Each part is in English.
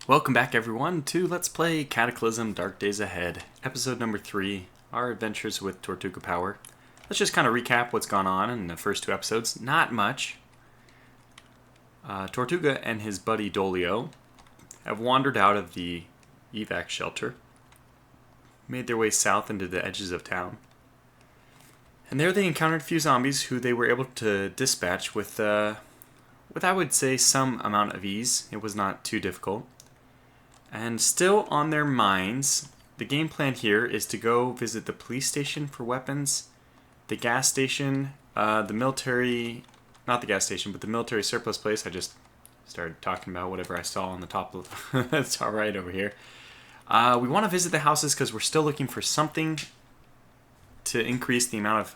Welcome back everyone to Let's Play Cataclysm Dark Days Ahead, episode number 3, our adventures with Tortuga Power. Let's just kind of recap what's gone on in the first two episodes. Not much. Tortuga and his buddy Dolio have wandered out of the evac shelter, made their way south into the edges of town. And there they encountered a few zombies who they were able to dispatch with I would say some amount of ease. It was not too difficult. And still on their minds, the game plan here is to go visit the police station for weapons, the gas station, the military, not the gas station, but the military surplus place. I just started talking about whatever I saw on the top of that's all right over here. We want to visit the houses because we're still looking for something to increase the amount of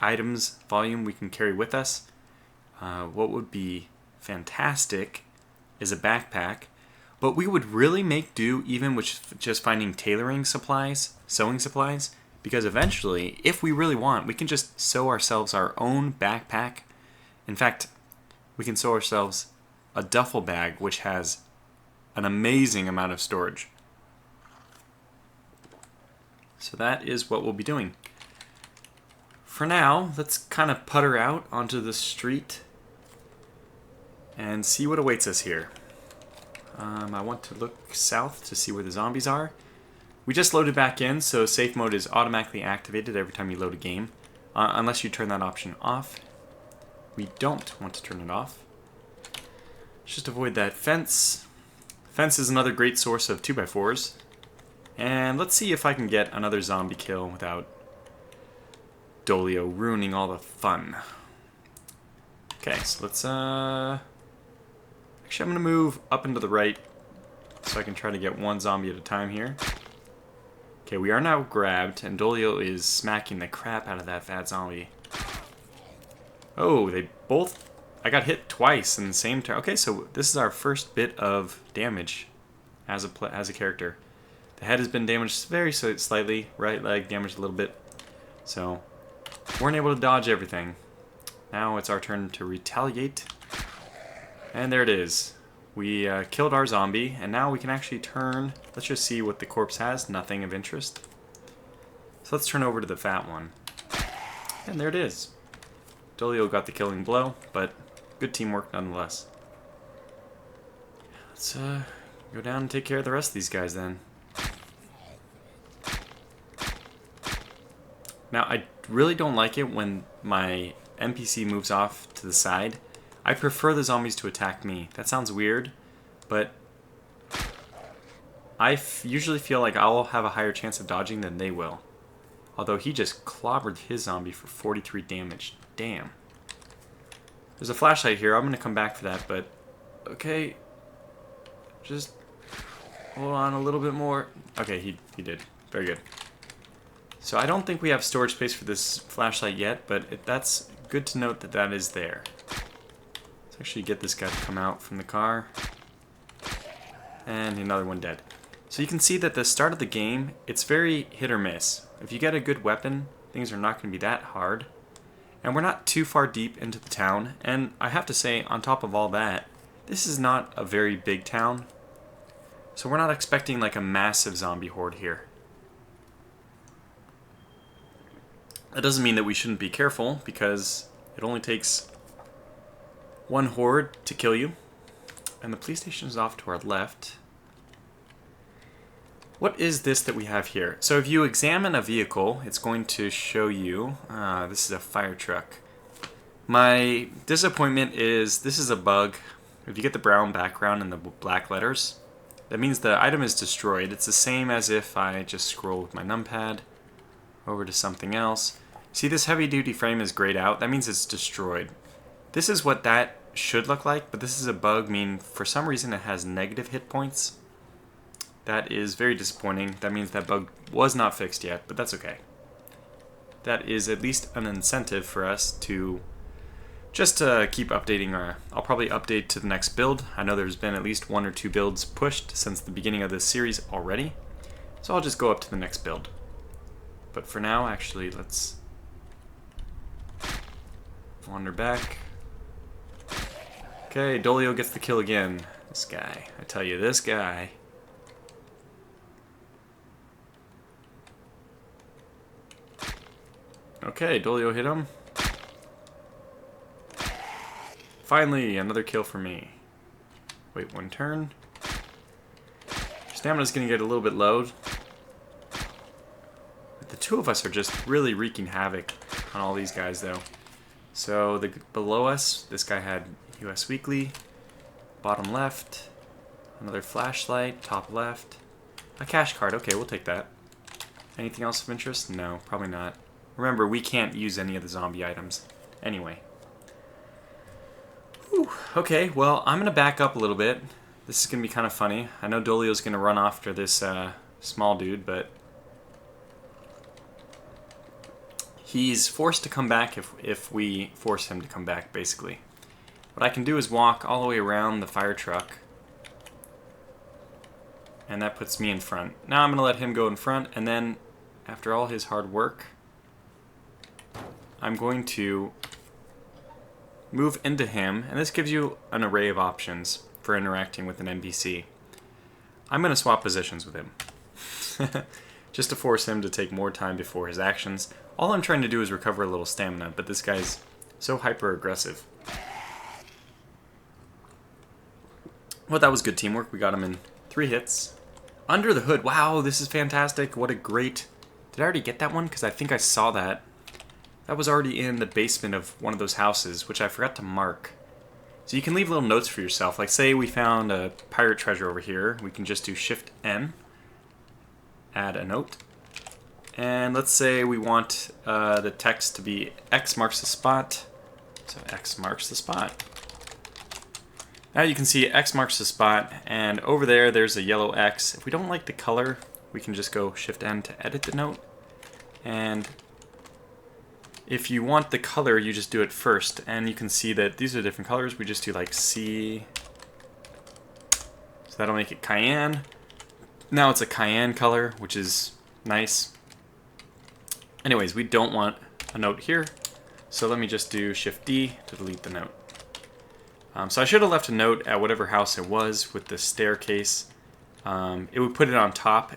items volume we can carry with us. What would be fantastic is a backpack. But we would really make do even with just finding tailoring supplies, sewing supplies, because eventually, if we really want, we can just sew ourselves our own backpack. In fact, we can sew ourselves a duffel bag, which has an amazing amount of storage. So that is what we'll be doing. For now, let's kind of putter out onto the street and see what awaits us here. I want to look south to see where the zombies are. We just loaded back in, so safe mode is automatically activated every time you load a game, unless you turn that option off. We don't want to turn it off. Just avoid that fence. Fence is another great source of 2x4s. And let's see if I can get another zombie kill without Dolio ruining all the fun. Okay, so let's actually, I'm going to move up and to the right so I can try to get one zombie at a time here. Okay, we are now grabbed, and Dolio is smacking the crap out of that fat zombie. Oh, they both... I got hit twice in the same turn. Okay, so this is our first bit of damage as a character. The head has been damaged very slightly, right leg damaged a little bit. So, weren't able to dodge everything. Now it's our turn to retaliate. And there it is. We killed our zombie, and now we can actually turn... Let's just see what the corpse has. Nothing of interest. So let's turn over to the fat one. And there it is. Dolio got the killing blow, but good teamwork nonetheless. Let's go down and take care of the rest of these guys then. Now, I really don't like it when my NPC moves off to the side. I prefer the zombies to attack me. That sounds weird, but I usually feel like I'll have a higher chance of dodging than they will. Although he just clobbered his zombie for 43 damage. Damn. There's a flashlight here. I'm going to come back for that, but okay. Just hold on a little bit more. Okay, he did. Very good. So I don't think we have storage space for this flashlight yet, but that's good to note that that is there. Let's actually get this guy to come out from the car. And another one dead. So you can see that the start of the game, it's very hit or miss. If you get a good weapon, things are not going to be that hard. And we're not too far deep into the town. And I have to say, on top of all that, this is not a very big town. So we're not expecting like a massive zombie horde here. That doesn't mean that we shouldn't be careful, because it only takes one horde to kill you. And the police station is off to our left. What is this that we have here? So if you examine a vehicle, it's going to show you... this is a fire truck. My disappointment is this is a bug. If you get the brown background and the black letters, that means the item is destroyed. It's the same as if I just scroll with my numpad over to something else. See, this heavy-duty frame is grayed out. That means it's destroyed. This is what that should look like, but this is a bug, meaning for some reason it has negative hit points. That is very disappointing. That means that bug was not fixed yet, but that's okay. That is at least an incentive for us to just keep updating. I'll probably update to the next build. I know there's been at least 1 or 2 builds pushed since the beginning of this series already, so I'll just go up to the next build. But for now, actually, let's wander back. Okay, Dolio gets the kill again. This guy. I tell you, this guy. Okay, Dolio hit him. Finally, another kill for me. Wait one turn. Stamina's gonna get a little bit low. But the two of us are just really wreaking havoc on all these guys, though. So, below us, this guy had US Weekly. Bottom left. Another flashlight. Top left. A cash card. Okay, we'll take that. Anything else of interest? No, probably not. Remember, we can't use any of the zombie items. Anyway. Whew. Okay, well, I'm going to back up a little bit. This is going to be kind of funny. I know Dolio's going to run after this small dude, but he's forced to come back if we force him to come back, basically. What I can do is walk all the way around the fire truck, and that puts me in front. Now I'm going to let him go in front, and then, after all his hard work, I'm going to move into him, and this gives you an array of options for interacting with an NPC. I'm going to swap positions with him, just to force him to take more time before his actions. All I'm trying to do is recover a little stamina, but this guy's so hyper-aggressive. Well, that was good teamwork. We got him in 3 hits. Under the hood. Wow, this is fantastic. What a great... Did I already get that one? Because I think I saw that. That was already in the basement of one of those houses, which I forgot to mark. So you can leave little notes for yourself. Like, say we found a pirate treasure over here. We can just do Shift-N. Add a note. And let's say we want the text to be X marks the spot. So X marks the spot. Now you can see X marks the spot, and over there there's a yellow X. If we don't like the color, we can just go Shift-N to edit the note. And if you want the color, you just do it first. And you can see that these are different colors. We just do like C. So that'll make it cayenne. Now it's a cayenne color, which is nice. Anyways, we don't want a note here. So let me just do Shift-D to delete the note. So I should have left a note at whatever house it was with the staircase. It would put it on top.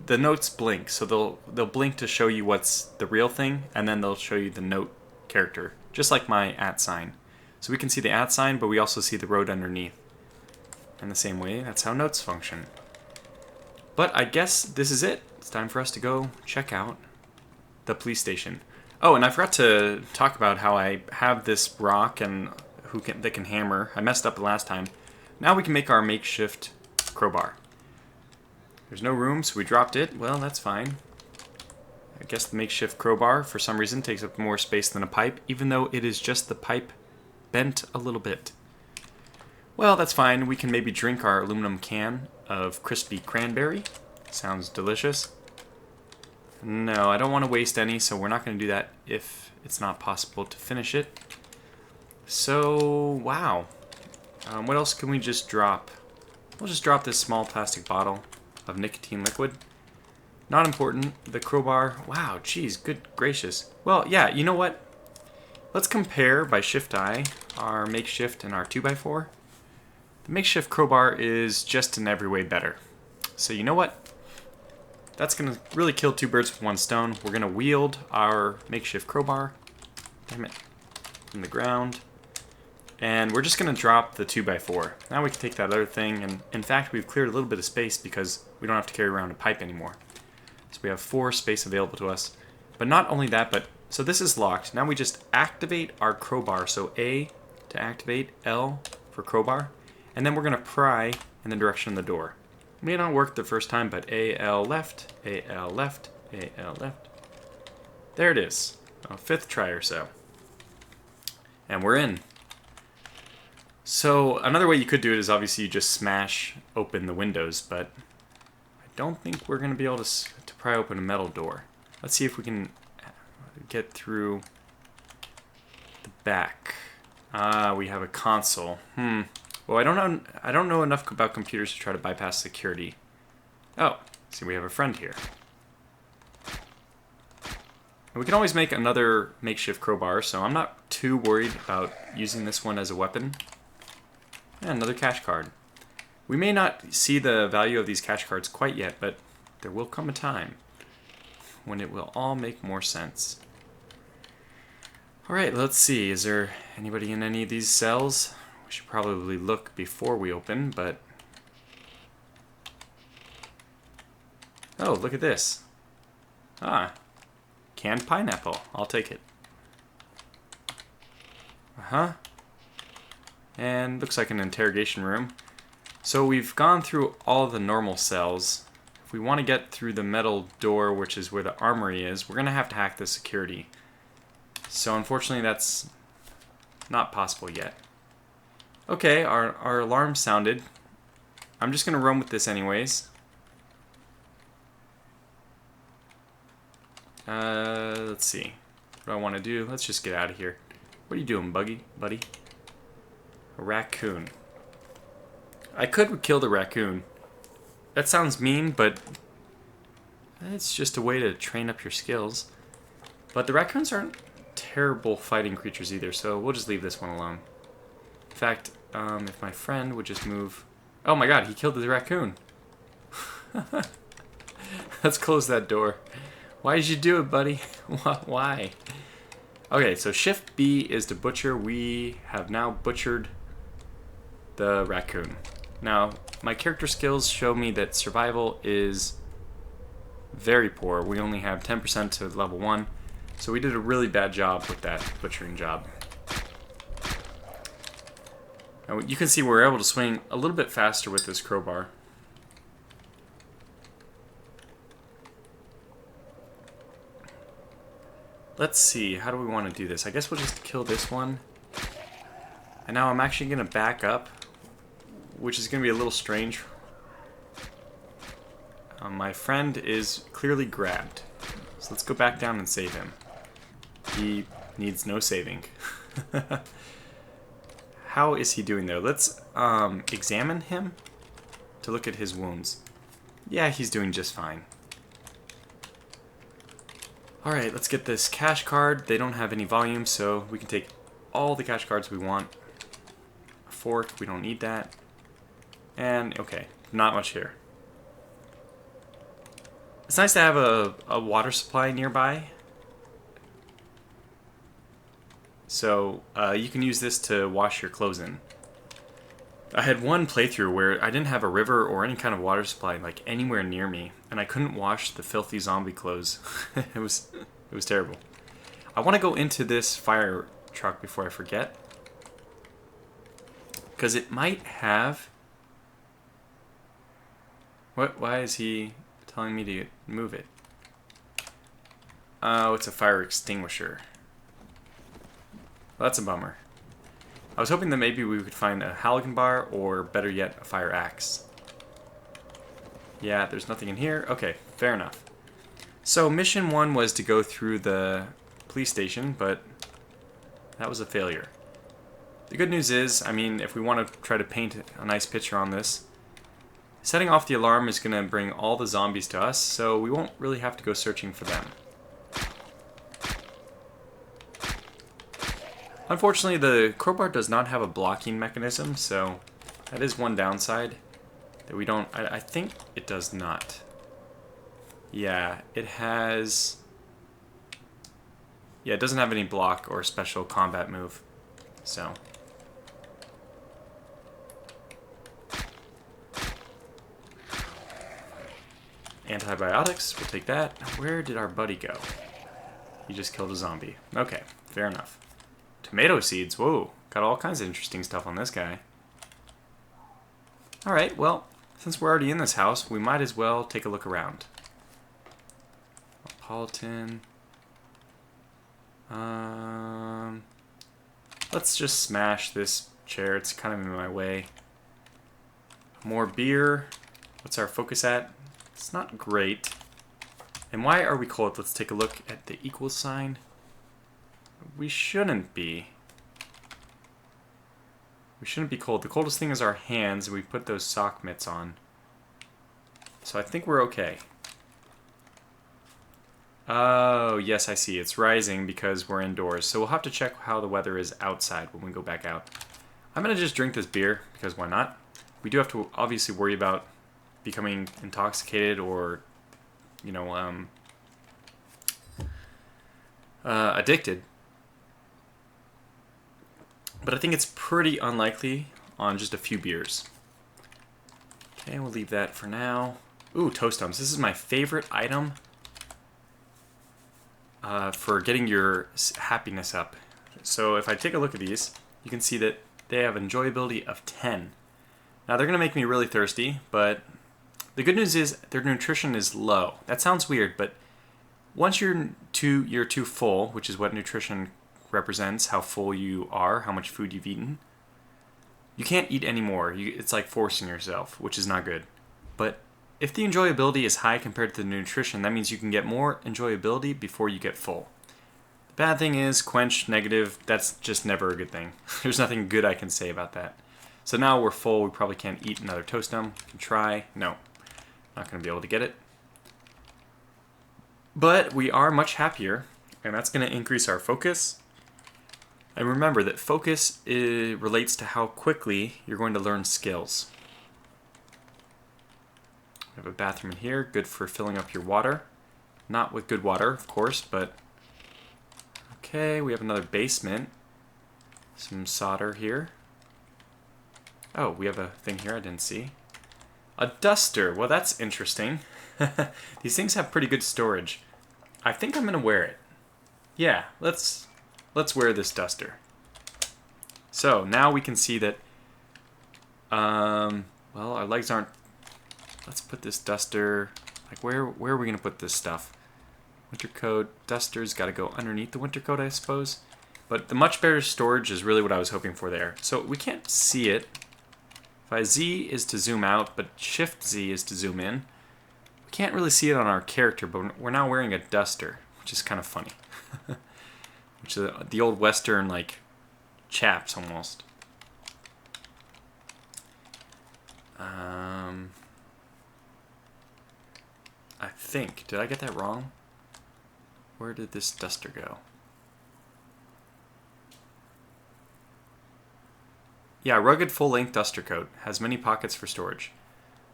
The notes blink, so they'll blink to show you what's the real thing, and then they'll show you the note character, just like my @ sign. So we can see the @ sign, but we also see the road underneath. In the same way, that's how notes function. But I guess this is it. It's time for us to go check out the police station. Oh, and I forgot to talk about how I have this rock and that can hammer. I messed up the last time. Now we can make our makeshift crowbar. There's no room, so we dropped it. Well, that's fine. I guess the makeshift crowbar, for some reason, takes up more space than a pipe, even though it is just the pipe bent a little bit. Well, that's fine. We can maybe drink our aluminum can of crispy cranberry. Sounds delicious. No, I don't want to waste any, so we're not going to do that if it's not possible to finish it. So, wow. What else can we just drop? We'll just drop this small plastic bottle of nicotine liquid. Not important. The crowbar. Wow, geez, good gracious. Well, yeah, you know what? Let's compare by Shift-I our makeshift and our 2x4. The makeshift crowbar is just in every way better. So you know what? That's going to really kill 2 birds with 1 stone. We're going to wield our makeshift crowbar. Damn it. From the ground. And we're just going to drop the 2x4. Now we can take that other thing, and in fact we've cleared a little bit of space because we don't have to carry around a pipe anymore. So we have 4 space available to us. But not only that, but so this is locked. Now we just activate our crowbar. So A to activate, L for crowbar, and then we're going to pry in the direction of the door. It may not work the first time, but AL left, AL left, AL left. There it is. A 5th try or so. And we're in. So another way you could do it is obviously you just smash open the windows, but I don't think we're going to be able to pry open a metal door. Let's see if we can get through the back. We have a console. Well, I don't know enough about computers to try to bypass security. Oh, see, we have a friend here. And we can always make another makeshift crowbar, so I'm not too worried about using this one as a weapon. And another cash card. We may not see the value of these cash cards quite yet, but there will come a time when it will all make more sense. Alright, let's see. Is there anybody in any of these cells? We should probably look before we open, but... Oh, look at this. Ah, canned pineapple. I'll take it. Uh-huh. And looks like an interrogation room. So we've gone through all the normal cells. If we want to get through the metal door, which is where the armory is, we're going to have to hack the security. So unfortunately that's not possible yet. Okay, our alarm sounded. I'm just going to run with this anyways. Let's see. What do I want to do? Let's just get out of here. What are you doing, buddy? A raccoon. I could kill the raccoon. That sounds mean, but it's just a way to train up your skills. But the raccoons aren't terrible fighting creatures either, so we'll just leave this one alone. In fact, if my friend would just move... Oh my god, he killed the raccoon. Let's close that door. Why did you do it, buddy? Why? Okay, so Shift B is to butcher. We have now butchered the raccoon. Now, my character skills show me that survival is very poor. We only have 10% to level 1, so we did a really bad job with that butchering job. Now, you can see we're able to swing a little bit faster with this crowbar. Let's see, how do we want to do this? I guess we'll just kill this one. And now I'm actually going to back up, which is going to be a little strange. My friend is clearly grabbed. So let's go back down and save him. He needs no saving. How is he doing there? Let's examine him to look at his wounds. Yeah, he's doing just fine. Alright, let's get this cash card. They don't have any volume, so we can take all the cash cards we want. A fork, we don't need that. And, okay, not much here. It's nice to have a water supply nearby. So, you can use this to wash your clothes in. I had one playthrough where I didn't have a river or any kind of water supply like anywhere near me, and I couldn't wash the filthy zombie clothes. It was terrible. I want to go into this fire truck before I forget, because it might have... What? Why is he telling me to move it? Oh, it's a fire extinguisher. Well, that's a bummer. I was hoping that maybe we could find a halogen bar, or better yet, a fire axe. Yeah, there's nothing in here. Okay, fair enough. So mission 1 was to go through the police station, but that was a failure. The good news is, I mean, if we want to try to paint a nice picture on this, setting off the alarm is going to bring all the zombies to us, so we won't really have to go searching for them. Unfortunately, the crowbar does not have a blocking mechanism, so that is one downside that we don't... I think it does not. Yeah, it has... Yeah, it doesn't have any block or special combat move, so... Antibiotics, we'll take that. Where did our buddy go? He just killed a zombie. Okay, fair enough. Tomato seeds, whoa, got all kinds of interesting stuff on this guy. Alright, well, since we're already in this house, we might as well take a look around. Napolitan. Let's just smash this chair, it's kind of in my way. More beer. What's our focus at? It's not great. And why are we cold? Let's take a look at the equal sign. We shouldn't be. We shouldn't be cold. The coldest thing is our hands, and we put those sock mitts on. So I think we're okay. Oh, yes, I see. It's rising because we're indoors. So we'll have to check how the weather is outside when we go back out. I'm going to just drink this beer, because why not? We do have to obviously worry about becoming intoxicated or, you know, addicted. But I think it's pretty unlikely on just a few beers. Okay, we'll leave that for now. Ooh, Toastums. This is my favorite item for getting your happiness up. So if I take a look at these, you can see that they have enjoyability of 10. Now they're going to make me really thirsty, but the good news is their nutrition is low. That sounds weird, but once you're too full, which is what nutrition represents, how full you are, how much food you've eaten, you can't eat anymore. It's like forcing yourself, which is not good. But if the enjoyability is high compared to the nutrition, that means you can get more enjoyability before you get full. The bad thing is, quench, negative, that's just never a good thing. There's nothing good I can say about that. So now we're full, we probably can't eat another Toastum. Can try. No, not going to be able to get it. But we are much happier, and that's going to increase our focus. And remember that focus relates to how quickly you're going to learn skills. We have a bathroom in here, good for filling up your water. Not with good water, of course, but... Okay, we have another basement. Some solder here. Oh, we have a thing here I didn't see. A duster. Well, that's interesting. These things have pretty good storage. I think I'm going to wear it. Yeah, let's wear this duster. So, now we can see that... well, our legs aren't... Let's put this duster... Like, where are we going to put this stuff? Winter coat, duster's got to go underneath the winter coat, I suppose. But the much better storage is really what I was hoping for there. So we can't see it. If I Z is to zoom out, but Shift Z is to zoom in. We can't really see it on our character, but we're now wearing a duster, which is kind of funny. Which is the old Western, like, chaps almost. I think, did I get that wrong? Where did this duster go? Yeah, rugged full-length duster coat. Has many pockets for storage.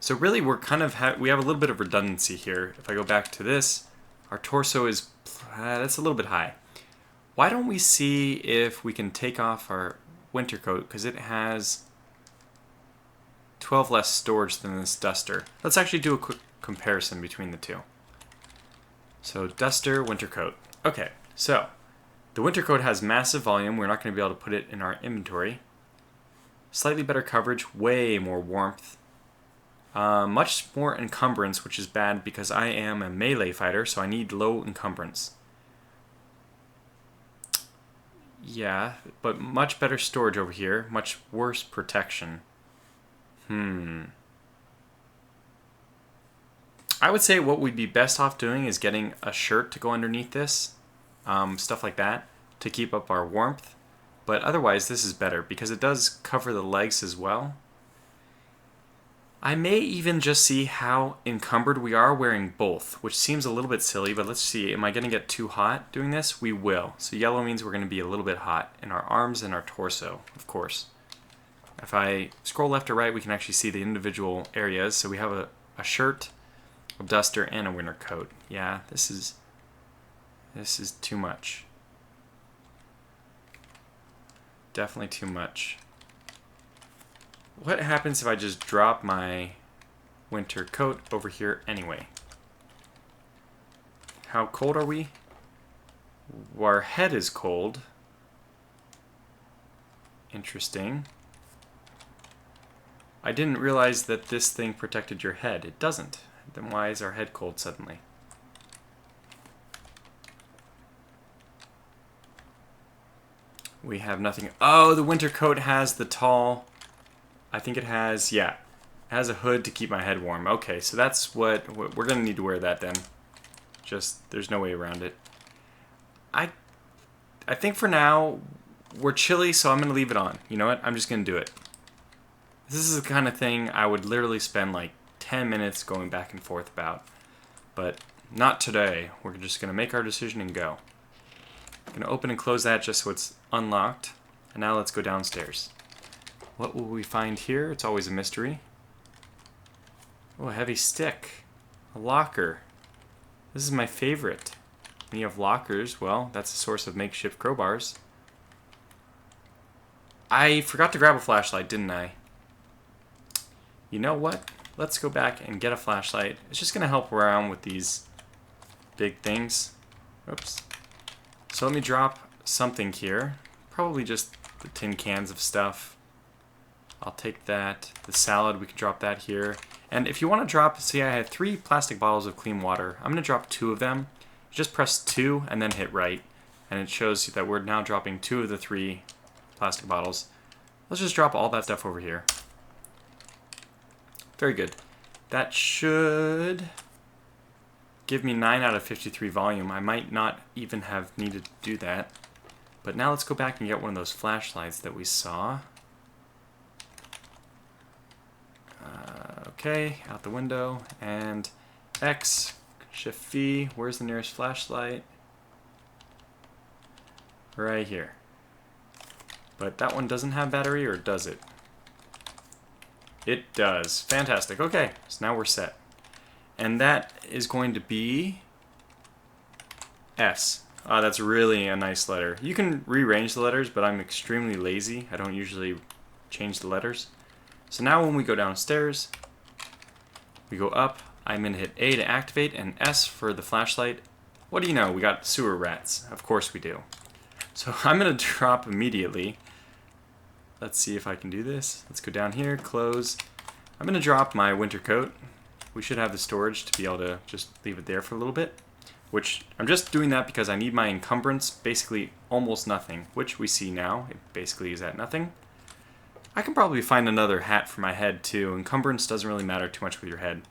So really we're kind of, we have a little bit of redundancy here. If I go back to this, our torso is, that's a little bit high. Why don't we see if we can take off our winter coat, because it has 12 less storage than this duster. Let's actually do a quick comparison between the two. So duster, winter coat. Okay, so the winter coat has massive volume. We're not going to be able to put it in our inventory. Slightly better coverage, way more warmth. Much more encumbrance, which is bad because I am a melee fighter, so I need low encumbrance. Yeah, but much better storage over here. Much worse protection. I would say what we'd be best off doing is getting a shirt to go underneath this. Stuff like that to keep up our warmth. But otherwise this is better because it does cover the legs as well. I may even just see how encumbered we are wearing both, which seems a little bit silly, but let's see. Am I going to get too hot doing this? We will. So yellow means we're going to be a little bit hot in our arms and our torso, of course. If I scroll left or right, we can actually see the individual areas. So we have a shirt, a duster, and a winter coat. Yeah, this is too much. Definitely too much. What happens if I just drop my winter coat over here anyway? How cold are we? Our head is cold. Interesting. I didn't realize that this thing protected your head. It doesn't. Then why is our head cold suddenly? We have nothing. Oh, the winter coat has the tall... I think it has, yeah. It has a hood to keep my head warm. Okay, so that's what... We're going to need to wear that then. Just, there's no way around it. I think for now, we're chilly, so I'm going to leave it on. You know what? I'm just going to do it. This is the kind of thing I would literally spend like 10 minutes going back and forth about. But not today. We're just going to make our decision and go. I'm going to open and close that just so it's unlocked. And now let's go downstairs. What will we find here? It's always a mystery. Oh, a heavy stick. A locker. This is my favorite. When you have lockers, well, that's a source of makeshift crowbars. I forgot to grab a flashlight, didn't I? You know what? Let's go back and get a flashlight. It's just going to help around with these big things. Oops. So let me drop something here. Probably just the tin cans of stuff. I'll take that. The salad, we can drop that here. And if you want to drop, see I had 3 plastic bottles of clean water. I'm going to drop 2 of them. Just press 2 and then hit right. And it shows you that we're now dropping 2 of the 3 plastic bottles. Let's just drop all that stuff over here. Very good. That should give me 9 out of 53 volume. I might not even have needed to do that. But now let's go back and get one of those flashlights that we saw. Okay, out the window. And X, Shift V. Where's the nearest flashlight? Right here. But that one doesn't have battery, or does it? It does. Fantastic. Okay, so now we're set. And that is going to be S. That's really a nice letter. You can rearrange the letters, but I'm extremely lazy. I don't usually change the letters. So now when we go downstairs, we go up. I'm going to hit A to activate and S for the flashlight. What do you know? We got sewer rats. Of course we do. So I'm going to drop immediately. Let's see if I can do this. Let's go down here, close. I'm going to drop my winter coat. We should have the storage to be able to just leave it there for a little bit. Which, I'm just doing that because I need my encumbrance, basically almost nothing. Which we see now, it basically is at nothing. I can probably find another hat for my head too. Encumbrance doesn't really matter too much with your head.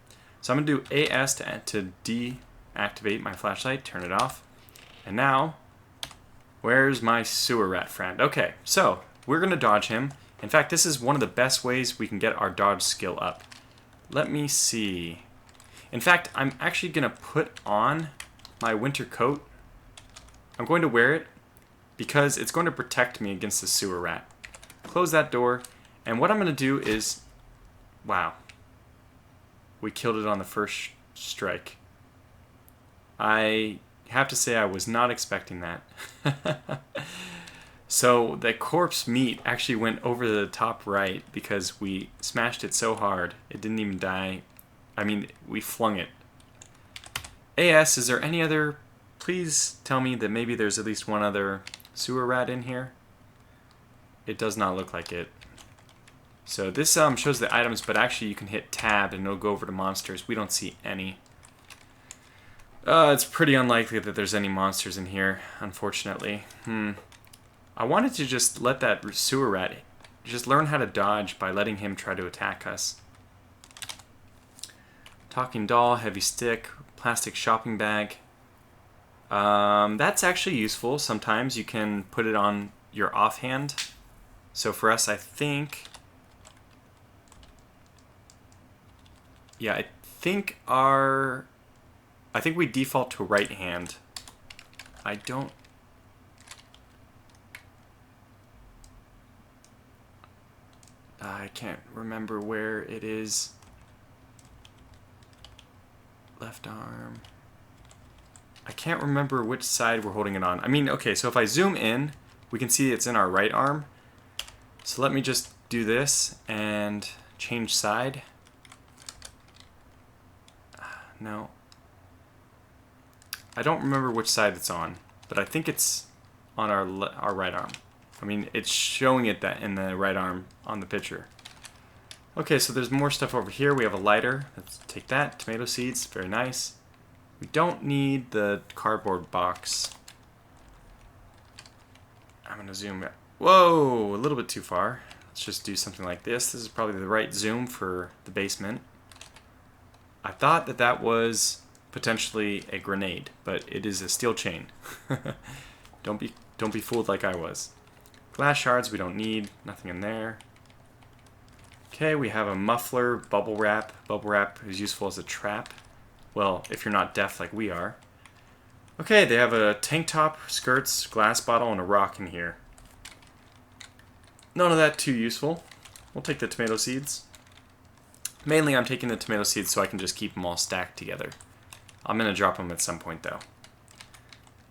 So I'm going to do AS to deactivate my flashlight, turn it off. And now, where's my sewer rat friend? Okay, so we're going to dodge him. In fact, this is one of the best ways we can get our dodge skill up. Let me see. In fact, I'm actually going to put on my winter coat. I'm going to wear it because it's going to protect me against the sewer rat. Close that door, and what I'm going to do is... Wow. We killed it on the first strike. I have to say I was not expecting that. So the corpse meat actually went over the top right because we smashed it so hard it didn't even die. I mean, we flung it. AS, is there any other... Please tell me that maybe there's at least one other sewer rat in here. It does not look like it. So this shows the items, but actually you can hit tab and it'll go over to monsters. We don't see any. It's pretty unlikely that there's any monsters in here, unfortunately. I wanted to just let that sewer rat just learn how to dodge by letting him try to attack us. Talking doll, heavy stick, plastic shopping bag. That's actually useful. Sometimes you can put it on your offhand. So for us, I think... Yeah, I think we default to right hand. I can't remember where it is. Left arm. I can't remember which side we're holding it on. I mean, okay, so if I zoom in, we can see it's in our right arm. So let me just do this and change side. No. I don't remember which side it's on, but I think it's on our right arm. I mean, it's showing it that in the right arm on the picture. Okay, so there's more stuff over here. We have a lighter. Let's take that. Tomato seeds, very nice. We don't need the cardboard box. I'm gonna zoom in. Whoa, a little bit too far. Let's just do something like this. This is probably the right zoom for the basement. I thought that that was potentially a grenade, but it is a steel chain. Don't be fooled like I was. Glass shards we don't need, nothing in there. Okay, we have a muffler, bubble wrap. Bubble wrap is useful as a trap. Well, if you're not deaf like we are. Okay, they have a tank top, skirts, glass bottle, and a rock in here. None of that too useful. We'll take the tomato seeds. Mainly I'm taking the tomato seeds so I can just keep them all stacked together. I'm going to drop them at some point though.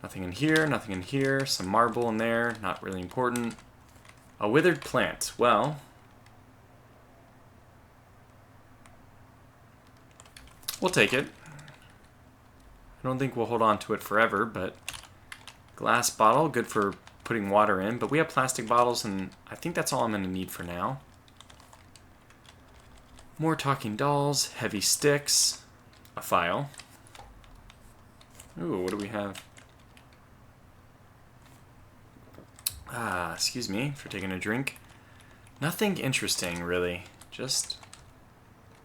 Nothing in here, nothing in here, some marble in there, not really important. A withered plant, well... we'll take it. I don't think we'll hold on to it forever, but... glass bottle, good for putting water in, but we have plastic bottles and I think that's all I'm going to need for now. More talking dolls, heavy sticks, a file. Ooh, what do we have? Excuse me for taking a drink. Nothing interesting, really. Just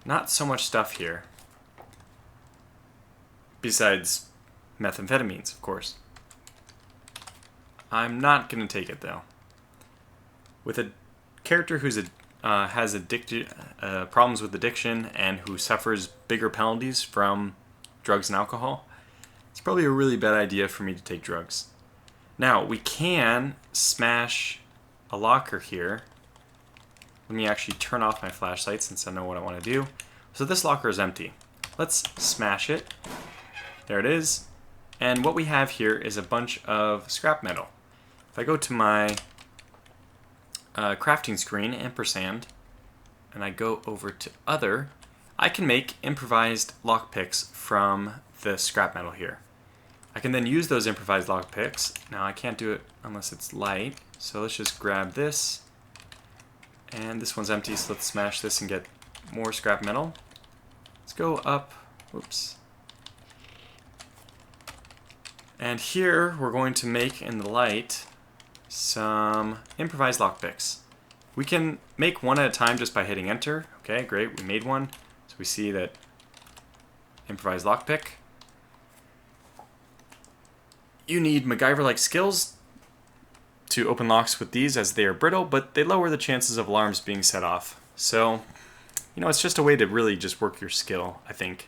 not so much stuff here. Besides methamphetamines, of course. I'm not going to take it, though. With a character who's has problems with addiction and who suffers bigger penalties from drugs and alcohol, it's probably a really bad idea for me to take drugs. Now, we can smash a locker here. Let me actually turn off my flashlight since I know what I want to do. So this locker is empty. Let's smash it. There it is. And what we have here is a bunch of scrap metal. If I go to my crafting screen, ampersand, and I go over to other, I can make improvised lockpicks from the scrap metal here. I can then use those improvised lockpicks. Now I can't do it unless it's light, so let's just grab this. And this one's empty, so let's smash this and get more scrap metal. Let's go up, whoops. And here we're going to make in the light some improvised lockpicks. We can make one at a time just by hitting enter. Okay, great, we made one. So we see that improvised lockpick. You need MacGyver-like skills to open locks with these as they are brittle, but they lower the chances of alarms being set off. So, you know, it's just a way to really just work your skill, I think.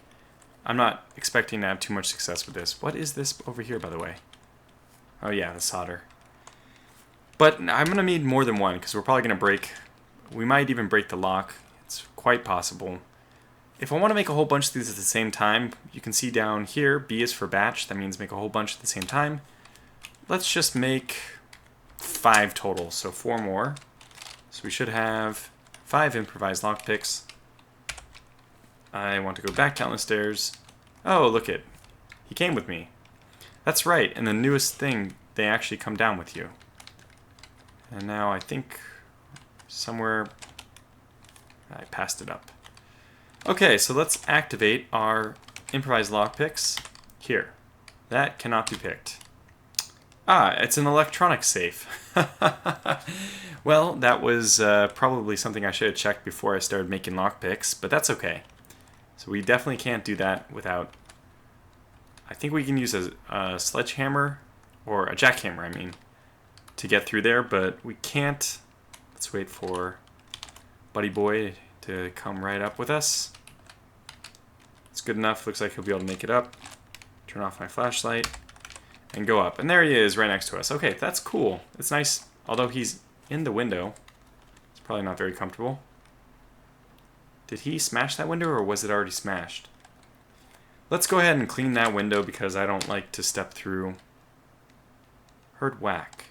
I'm not expecting to have too much success with this. What is this over here, by the way? Oh yeah, the solder. But I'm going to need more than one, because we're probably going to break... we might even break the lock. It's quite possible. If I want to make a whole bunch of these at the same time, you can see down here, B is for batch. That means make a whole bunch at the same time. Let's just make 5 total, so 4 more. So we should have 5 improvised lockpicks. I want to go back down the stairs. Oh, look it. He came with me. That's right, and the newest thing, they actually come down with you. And now I think somewhere I passed it up. Okay, so let's activate our improvised lockpicks here. That cannot be picked. Ah, it's an electronic safe. Well, that was probably something I should have checked before I started making lockpicks, but that's okay. So we definitely can't do that without... I think we can use a sledgehammer, or a jackhammer, I mean, to get through there, but we can't... Let's wait for Buddy Boy to come right up with us. It's good enough. Looks like he'll be able to make it up. Turn off my flashlight and go up. And there he is right next to us. Okay, that's cool. It's nice. Although he's in the window, it's probably not very comfortable. Did he smash that window or was it already smashed? Let's go ahead and clean that window because I don't like to step through. Heard whack.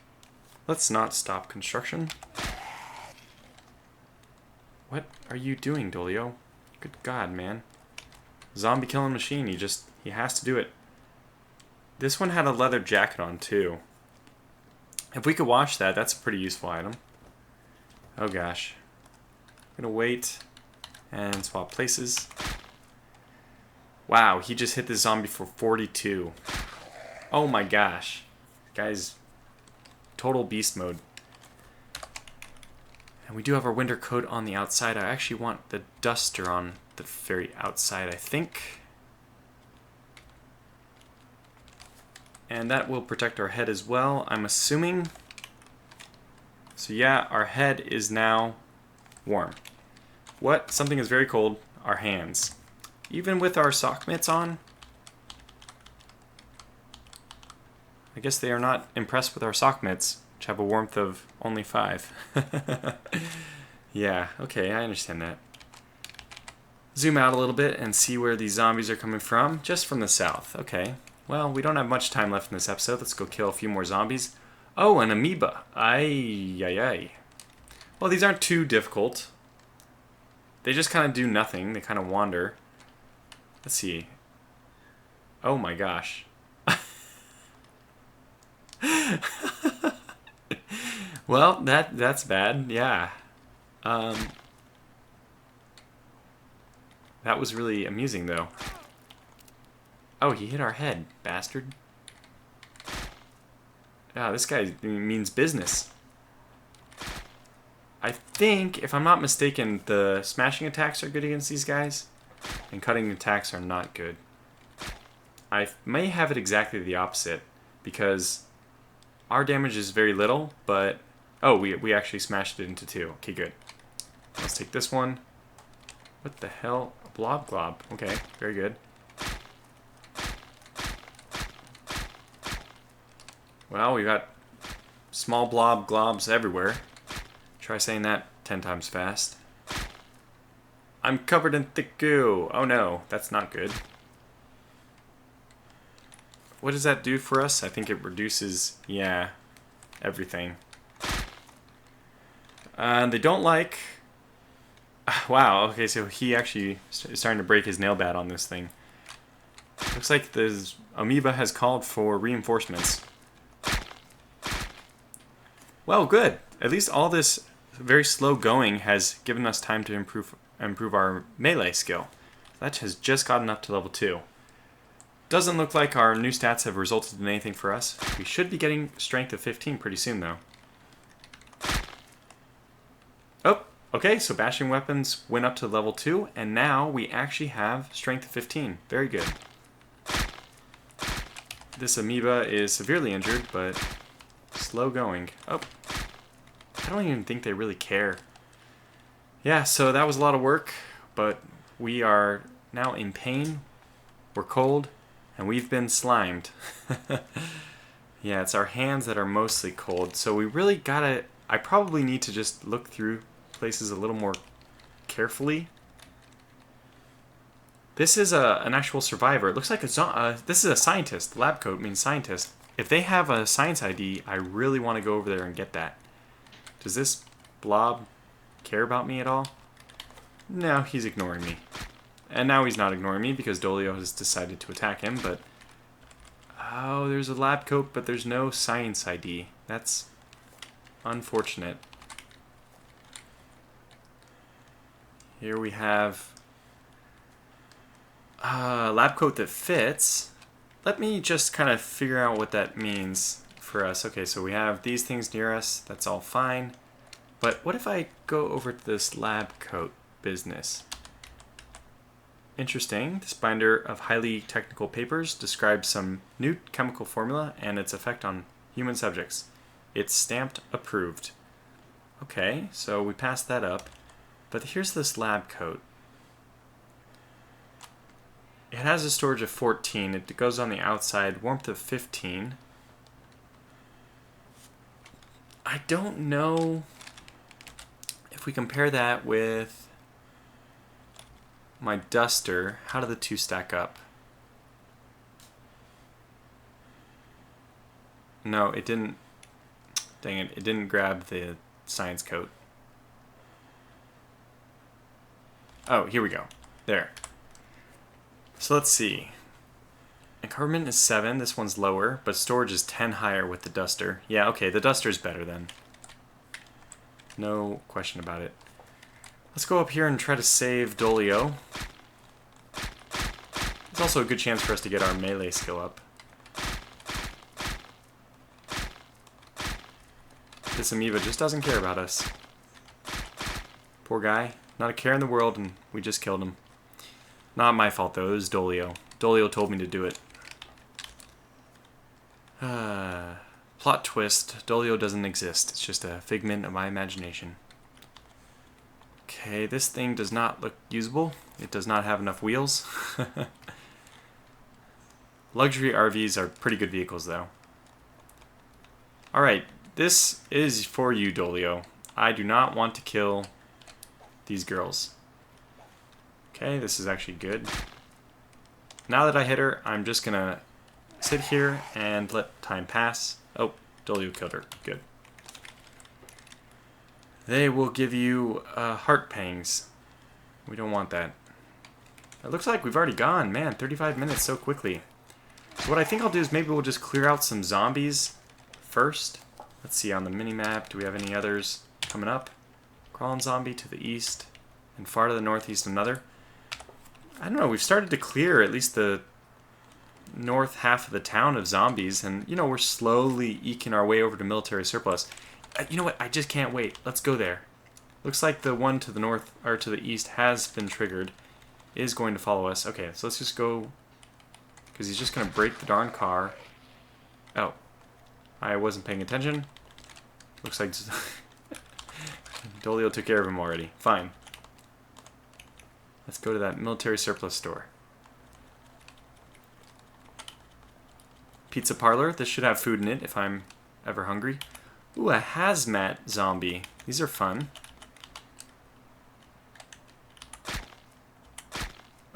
Let's not stop construction. What are you doing, Dolio? Good God, man. Zombie killing machine, he has to do it. This one had a leather jacket on too. If we could wash that, that's a pretty useful item. Oh gosh. I'm gonna wait and swap places. Wow, he just hit the zombie for 42. Oh my gosh. Guy's total beast mode. And we do have our winter coat on the outside. I actually want the duster on the very outside, I think. And that will protect our head as well, I'm assuming. So yeah, our head is now warm. What? Something is very cold. Our hands. Even with our sock mitts on? I guess they are not impressed with our sock mitts, which have a warmth of only 5. Yeah, okay, I understand that. zoom out a little bit and see where these zombies are coming from. Just from the south. Okay. Well, we don't have much time left in this episode. Let's go kill a few more zombies. Oh, an amoeba. Ay. Well, these aren't too difficult. They just kind of do nothing. They kind of wander. Let's see. Oh my gosh. Well, that's bad. Yeah. That was really amusing, though. Oh, he hit our head, bastard. Yeah, this guy means business. I think, if I'm not mistaken, the smashing attacks are good against these guys, and cutting attacks are not good. I may have it exactly the opposite, because our damage is very little, but... Oh, we actually smashed it into two. Okay, good. Let's take this one. What the hell? A blob glob. Okay, very good. Well, we got small blob globs everywhere. Try saying that 10 times fast. I'm covered in thick goo. Oh no, that's not good. What does that do for us? I think it reduces, yeah, everything. They don't like... Wow, okay, so he actually is starting to break his nail bat on this thing. Looks like the amoeba has called for reinforcements. Well, good. At least all this very slow going has given us time to improve our melee skill. That has just gotten up to level 2. Doesn't look like our new stats have resulted in anything for us. We should be getting strength of 15 pretty soon, though. Oh, okay, so bashing weapons went up to level 2, and now we actually have strength of 15. Very good. This amoeba is severely injured, but slow going. Oh, I don't even think they really care. Yeah, so that was a lot of work, but we are now in pain. We're cold, and we've been slimed. Yeah, it's our hands that are mostly cold, so we really gotta... I probably need to just look through places a little more carefully. This is an actual survivor. It looks like this is a scientist. Lab coat means scientist. If they have a science ID, I really want to go over there and get that. Does this blob care about me at all? No, he's ignoring me. And now he's not ignoring me because Dolio has decided to attack him, but... Oh, there's a lab coat, but there's no science ID. That's unfortunate. Here we have a lab coat that fits. Let me just kind of figure out what that means for us. Okay, so we have these things near us. That's all fine. But what if I go over to this lab coat business? Interesting. This binder of highly technical papers describes some new chemical formula and its effect on human subjects. It's stamped approved. Okay, so we passed that up. But here's this lab coat. It has a storage of 14. It goes on the outside. Warmth of 15. I don't know if we compare that with my duster. How do the two stack up? No, it didn't. Dang it, it didn't grab the science coat. Oh, here we go. There. So let's see. Encumberment is 7. This one's lower, but storage is 10 higher with the duster. Yeah, okay, the duster's better then. No question about it. Let's go up here and try to save Dolio. It's also a good chance for us to get our melee skill up. This amoeba just doesn't care about us. Poor guy. Not a care in the world, and we just killed him. Not my fault, though. It was Dolio. Dolio told me to do it. Plot twist. Dolio doesn't exist. It's just a figment of my imagination. Okay, this thing does not look usable. It does not have enough wheels. Luxury RVs are pretty good vehicles, though. Alright, this is for you, Dolio. I do not want to kill these girls. Okay, this is actually good. Now that I hit her, I'm just gonna sit here and let time pass. Oh, Dolio killed her. Good. They will give you heart pangs. We don't want that. It looks like we've already gone. Man, 35 minutes so quickly. So what I think I'll do is maybe we'll just clear out some zombies first. Let's see, on the mini-map, do we have any others coming up? Crawling zombie to the east, and far to the northeast another. I don't know, we've started to clear at least the north half of the town of zombies, and, you know, we're slowly eking our way over to military surplus. You know what, I just can't wait. Let's go there. Looks like the one to the north, or to the east, has been triggered. Is going to follow us. Okay, so let's just go, because he's just going to break the darn car. Oh. I wasn't paying attention. Looks like Dolio took care of him already. Fine. Let's go to that military surplus store. Pizza parlor. This should have food in it if I'm ever hungry. Ooh, a hazmat zombie. These are fun.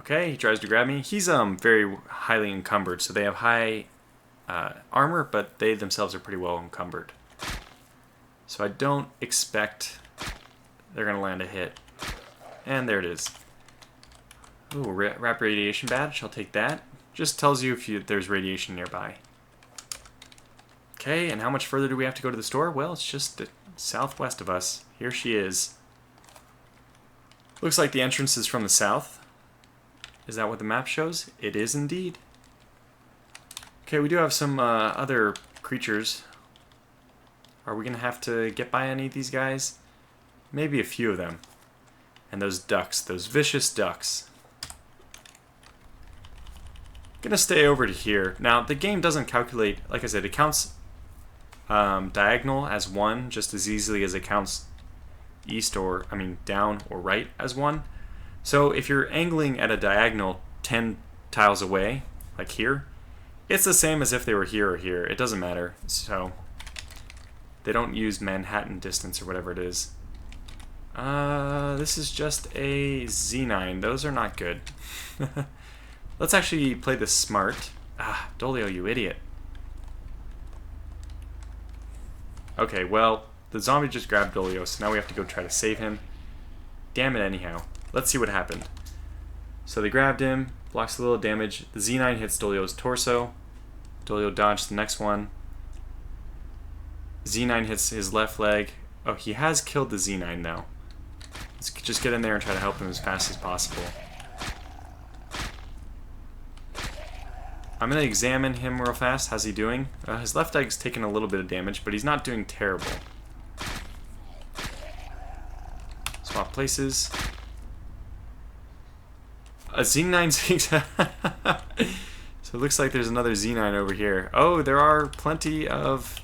Okay, he tries to grab me. He's very highly encumbered, so they have high armor, but they themselves are pretty well encumbered. So I don't expect they're going to land a hit. And there it is. Ooh, wrap radiation badge. I'll take that. Just tells you if there's radiation nearby. Okay, and how much further do we have to go to the store? Well, it's just southwest of us. Here she is. Looks like the entrance is from the south. Is that what the map shows? It is indeed. Okay, we do have some other creatures. Are we going to have to get by any of these guys? Maybe a few of them. And those ducks, those vicious ducks. Gonna stay over to here. Now, the game doesn't calculate, like I said, it counts diagonal as 1 just as easily as it counts down or right as 1. So if you're angling at a diagonal 10 tiles away, like here, it's the same as if they were here or here. It doesn't matter. So they don't use Manhattan distance or whatever it is. This is just a Z9. Those are not good. Let's actually play this smart. Ah, Dolio, you idiot. Okay, well, the zombie just grabbed Dolio, so now we have to go try to save him. Damn it anyhow. Let's see what happened. So they grabbed him, blocks a little damage. The Z9 hits Dolio's torso. Dolio dodged the next one. Z9 hits his left leg. Oh, he has killed the Z9 now. Let's just get in there and try to help him as fast as possible. I'm going to examine him real fast. How's he doing? His left leg's taking a little bit of damage, but he's not doing terrible. Swap places. A Z9... So it looks like there's another Z9 over here. Oh, there are plenty of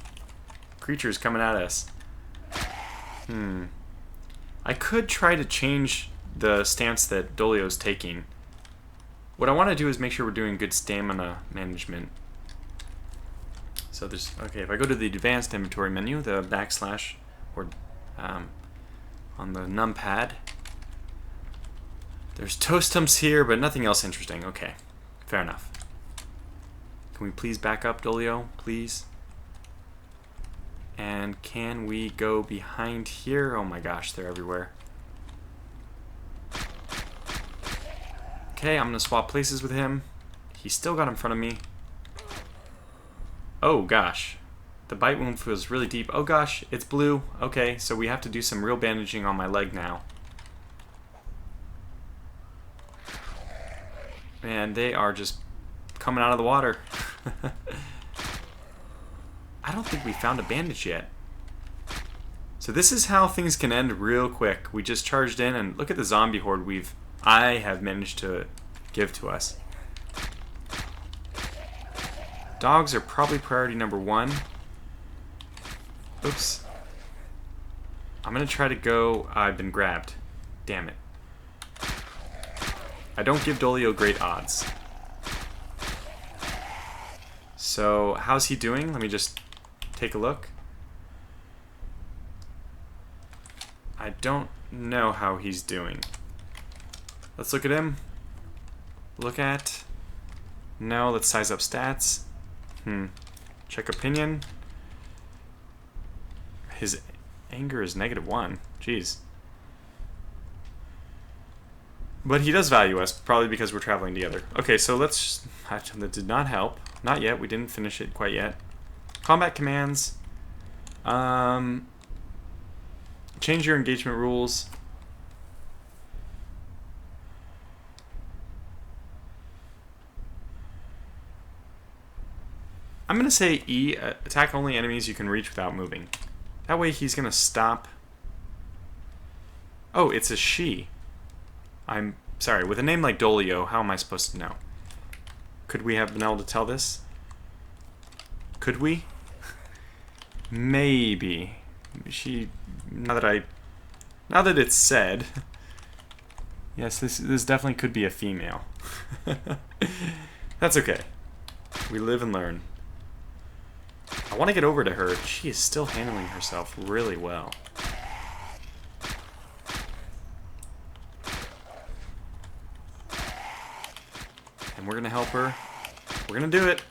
creatures coming at us. I could try to change the stance that Dolio's taking. What I want to do is make sure we're doing good stamina management. So there's... Okay, if I go to the advanced inventory menu, the backslash, or on the numpad, there's toastums here, but nothing else interesting. Okay, fair enough. Can we please back up, Dolio? Please? And can we go behind here? Oh my gosh, they're everywhere. Okay, I'm going to swap places with him. He's still got in front of me. Oh gosh. The bite wound feels really deep. Oh gosh, it's blue. Okay, so we have to do some real bandaging on my leg now. Man, they are just coming out of the water. I don't think we found a bandage yet. So this is how things can end real quick. We just charged in, and look at the zombie horde I have managed to give to us. Dogs are probably priority number 1. Oops. I'm gonna try to go... I've been grabbed. Damn it. I don't give Dolio great odds. So, how's he doing? Let me just take a look. I don't know how he's doing. Let's look at him. Look at... No, let's size up stats. Check opinion. His anger is -1. Jeez. But he does value us, probably because we're traveling together. Okay, so let's... That did not help. Not yet. We didn't finish it quite yet. Combat commands. Change your engagement rules. I'm going to say E, attack only enemies you can reach without moving. That way he's going to stop. Oh, it's a she. I'm sorry, with a name like Dolio, how am I supposed to know? Could we have been able to tell this? Could we? Maybe. She, now that it's said, yes, this definitely could be a female. That's okay. We live and learn. I want to get over to her. She is still handling herself really well. And we're going to help her. We're going to do it.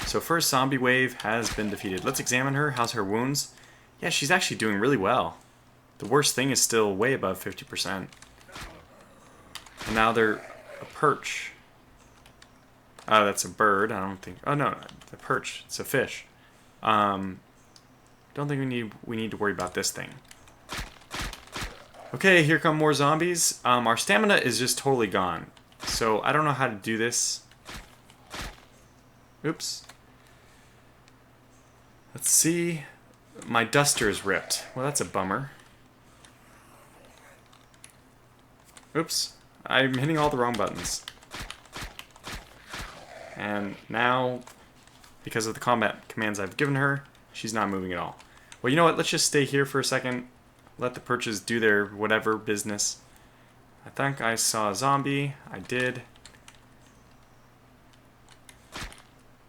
So first zombie wave has been defeated. Let's examine her. How's her wounds? Yeah, she's actually doing really well. The worst thing is still way above 50%. And now they're a perch. Oh, that's a bird. I don't think... Oh, no, the perch. It's a fish. Don't think we need to worry about this thing. Okay, here come more zombies. Our stamina is just totally gone. So I don't know how to do this. Oops. Let's see. My duster is ripped. Well, that's a bummer. Oops. I'm hitting all the wrong buttons. And now, because of the combat commands I've given her, she's not moving at all. Well, you know what? Let's just stay here for a second. Let the perches do their whatever business. I think I saw a zombie. I did.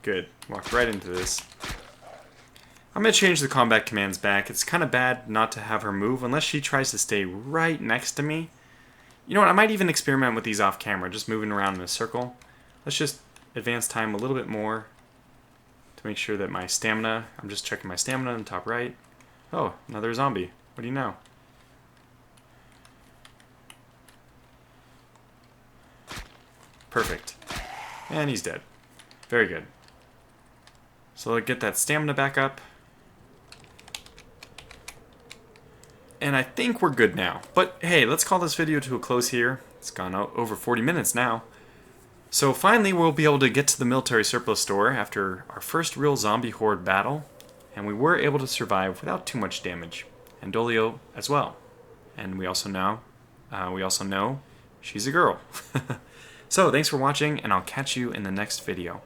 Good. Walked right into this. I'm going to change the combat commands back. It's kind of bad not to have her move unless she tries to stay right next to me. You know what? I might even experiment with these off camera, just moving around in a circle. Let's just advance time a little bit more to make sure that my stamina... I'm just checking my stamina in the top right. Oh, another zombie. What do you know? Perfect. And he's dead. Very good. So let's get that stamina back up. And I think we're good now. But hey, let's call this video to a close here. It's gone over 40 minutes now. So finally we'll be able to get to the military surplus store after our first real zombie horde battle. And we were able to survive without too much damage. And Dolio as well. And we also know she's a girl. So thanks for watching, and I'll catch you in the next video.